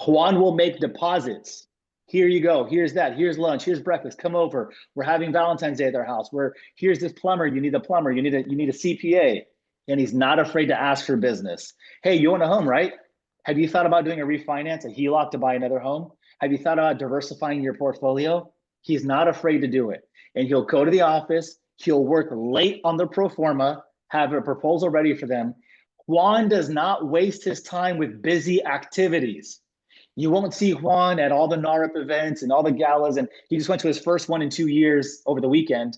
Juan will make deposits. Here you go. Here's that. Here's lunch. Here's breakfast. Come over. We're having Valentine's Day at their house. Here's this plumber. You need a plumber. You need a CPA. And he's not afraid to ask for business. Hey, you own a home, right? Have you thought about doing a refinance, a HELOC to buy another home? Have you thought about diversifying your portfolio? He's not afraid to do it. And he'll go to the office. He'll work late on the pro forma, have a proposal ready for them. Juan does not waste his time with busy activities. You won't see Juan at all the NARP events and all the galas, and he just went to his first one in 2 years over the weekend,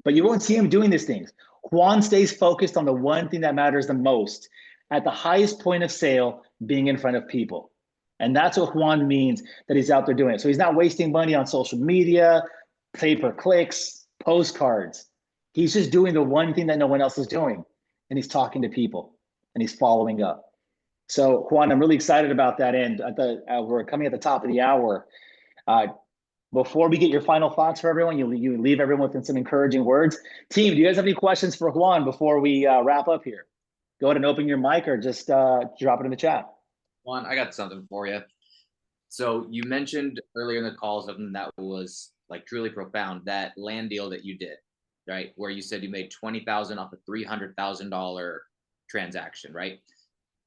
but you won't see him doing these things. Juan stays focused on the one thing that matters the most, at the highest point of sale, being in front of people. And that's what Juan means that he's out there doing it. So he's not wasting money on social media, pay-per-clicks, postcards. He's just doing the one thing that no one else is doing, and he's talking to people, and he's following up. So Juan, I'm really excited about that. And we're coming at the top of the hour. Before we get your final thoughts for everyone, you leave everyone with some encouraging words. Team, do you guys have any questions for Juan before we wrap up here? Go ahead and open your mic or just drop it in the chat. Juan, I got something for you. So you mentioned earlier in the call something that was like truly profound, that land deal that you did, right? Where you said you made $20,000 off a $300,000 transaction, right?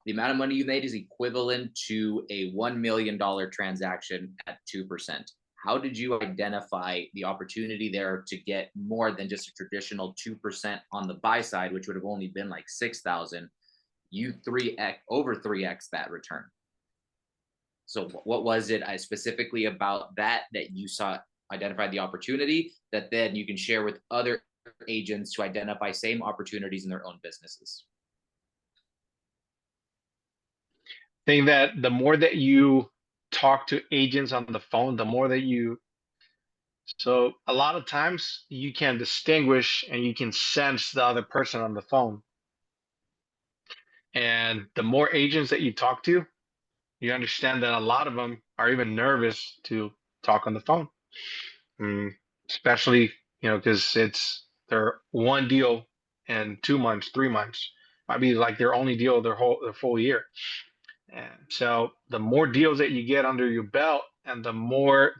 The amount of money you made is equivalent to a $1 million transaction at 2%. How did you identify the opportunity there to get more than just a traditional 2% on the buy side, which would have only been like 6,000? You 3x, over 3x that return. So what was it specifically about that you saw, identified the opportunity that then you can share with other agents to identify same opportunities in their own businesses? Think that the more that you talk to agents on the phone, the more that so a lot of times you can distinguish and you can sense the other person on the phone. And the more agents that you talk to, you understand that a lot of them are even nervous to talk on the phone. Especially, because it's their one deal in 2 months, 3 months, might be like their only deal their full year. And so the more deals that you get under your belt and the more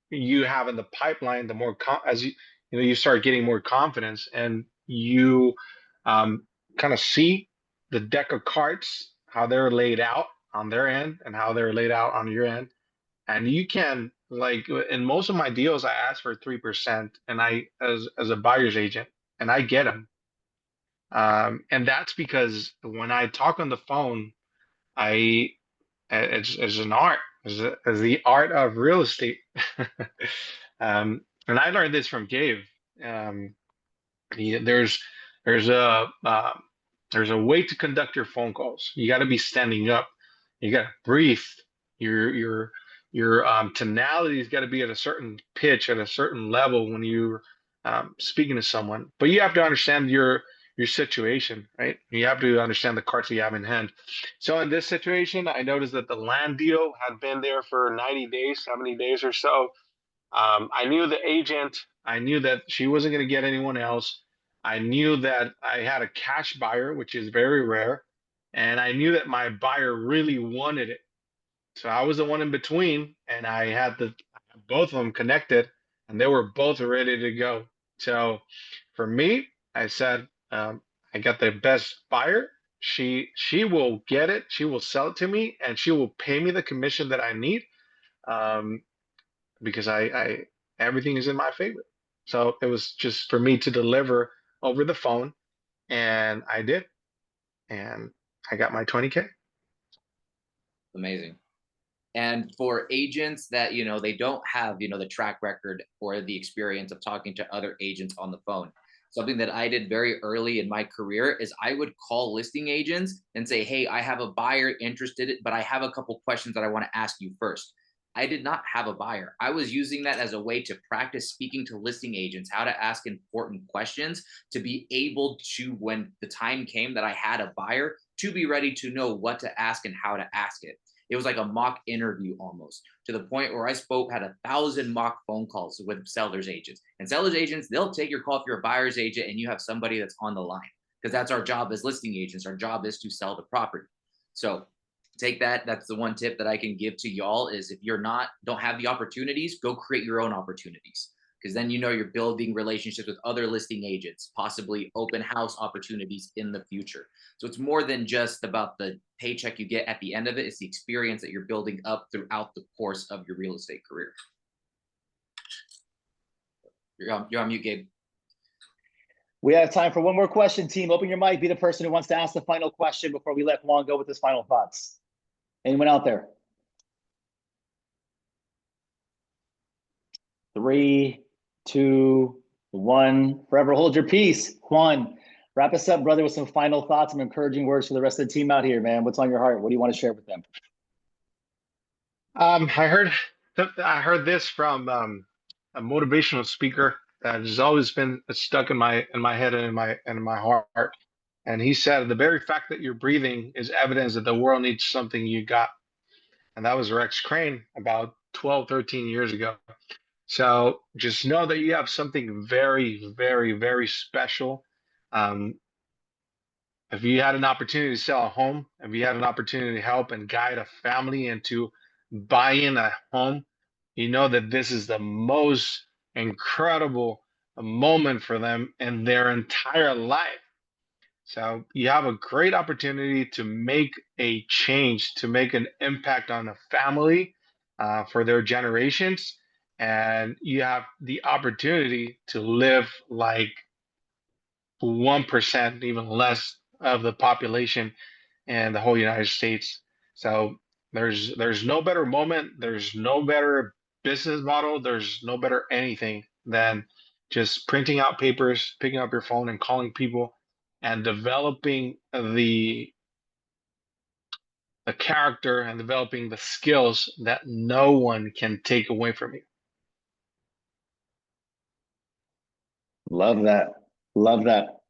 you have in the pipeline, the more as you start getting more confidence, and you kind of see the deck of cards, how they're laid out on their end and how they're laid out on your end. And you can, like in most of my deals, I ask for 3%, and I as a buyer's agent, and I get them. And that's because when I talk on the phone, it's an art, it's the art of real estate. And I learned this from Gabe. There's a way to conduct your phone calls. You got to be standing up. You got to breathe. Your tonality's got to be at a certain pitch, at a certain level when you're speaking to someone. But you have to understand your situation, right? You have to understand the cards that you have in hand. So in this situation, I noticed that the land deal had been there for 90 days, 70 days or so. I knew the agent. I knew that she wasn't going to get anyone else. I knew that I had a cash buyer, which is very rare. And I knew that my buyer really wanted it. So I was the one in between, and I had both of them connected, and they were both ready to go. So for me, I said, I got the best buyer. She will get it. She will sell it to me, and she will pay me the commission that I need, because I everything is in my favor. So it was just for me to deliver over the phone, and I did, and I got my 20K. Amazing. And for agents that, they don't have, the track record or the experience of talking to other agents on the phone, something that I did very early in my career is I would call listing agents and say, hey, I have a buyer interested, but I have a couple questions that I want to ask you first. I did not have a buyer. I was using that as a way to practice speaking to listing agents, how to ask important questions to be able to, when the time came that I had a buyer, to be ready to know what to ask and how to ask it. It was like a mock interview almost, to the point where I had 1,000 mock phone calls with sellers agents. And sellers agents, they'll take your call if you're a buyer's agent and you have somebody that's on the line, because that's our job as listing agents. Our job is to sell the property. So take that. That's the one tip that I can give to y'all is if you're don't have the opportunities, go create your own opportunities. Because then you're building relationships with other listing agents, possibly open house opportunities in the future. So it's more than just about the paycheck you get at the end of it. It's the experience that you're building up throughout the course of your real estate career. You're on mute, Gabe. We have time for one more question, team. Open your mic. Be the person who wants to ask the final question before we let Juan go with his final thoughts. Anyone out there? 3, 2, 1. Forever hold your peace. Juan, wrap us up, brother, with some final thoughts and encouraging words for the rest of the team out here, man. What's on your heart? What do you want to share with them? I heard this from a motivational speaker that has always been stuck in my head and in my heart. And he said, the very fact that you're breathing is evidence that the world needs something you got. And that was Rex Crane about 12, 13 years ago. So just know that you have something very, very, very special. If you had an opportunity to sell a home, if you had an opportunity to help and guide a family into buying a home, you know that this is the most incredible moment for them in their entire life. So you have a great opportunity to make a change, to make an impact on a family for their generations. And you have the opportunity to live like 1%, even less of the population in the whole United States. So there's no better moment, there's no better business model, there's no better anything than just printing out papers, picking up your phone and calling people and developing the character and developing the skills that no one can take away from you. Love that. Love that.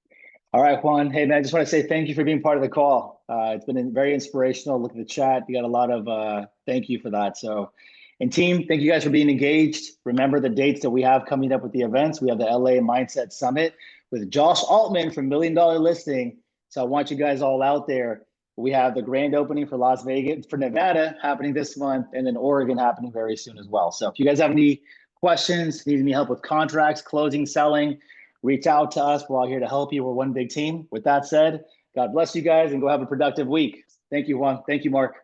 All right, Juan. Hey, man, I just want to say thank you for being part of the call. It's been very inspirational. Look at the chat. You got a lot of thank you for that. So, and team, thank you guys for being engaged. Remember the dates that we have coming up with the events. We have the LA Mindset Summit with Josh Altman from $1 Million Listing. So I want you guys all out there. We have the grand opening for Las Vegas, for Nevada happening this month, and then Oregon happening very soon as well. So if you guys have any questions, need any help with contracts, closing, selling, reach out to us. We're all here to help you. We're one big team. With that said, God bless you guys and go have a productive week. Thank you, Juan. Thank you, Mark.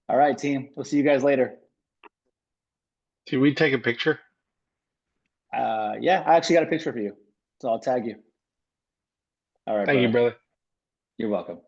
All right, team. We'll see you guys later. Can we take a picture? Yeah, I actually got a picture for you. So I'll tag you. All right, Thank you, brother. You're welcome.